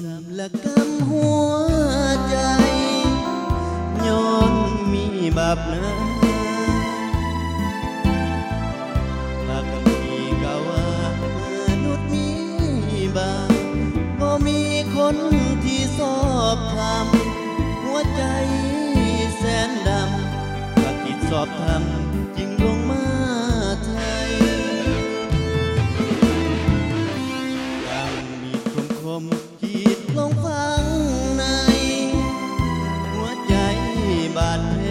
ำละกำหัวใจย้อนมีบาปนะพากันมีกะว่ามนุษย์มีบาปบ่มีคนที่สอบทำหัวใจแสนดำถ้าคิดสอบทำจึงลงมาไทยดังมีคมขีดลงฟังในหัวใจบาดแผล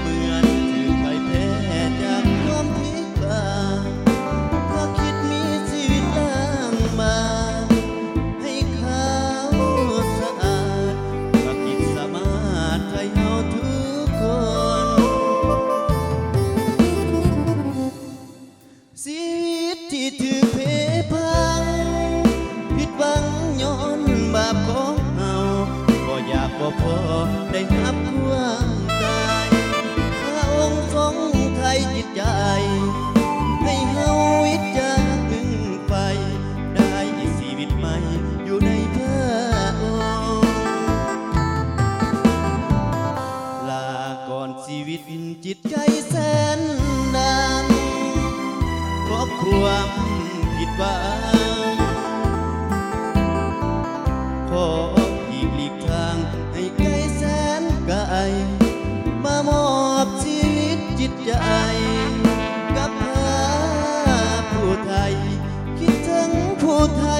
เหมือนถือไพ่แพ้จากความผิดบาปเพราะคิดมีชีวิตล้างบาปให้ขาวสะอาดถ้าคิดสามารถให้เฮาทุกคนชีวิตที่ถือเพพังผิดหวังย้อนบาปของเฮาบ่อยากบ่พอได้รับความตายพระองค์ทรงไทยจิตใจให้เฮาวิตจากพึ่งไฟได้ชีวิตใหม่อยู่ในพระองค์ลาก่อนชีวิตจิตใจแสนดังเพราะความผิดหวังขออีกหลีกทางให้ไกลแสนไกลมามอบชีวิตจิตใจกับพระผู้ไทยคิดถึงผู้ไทย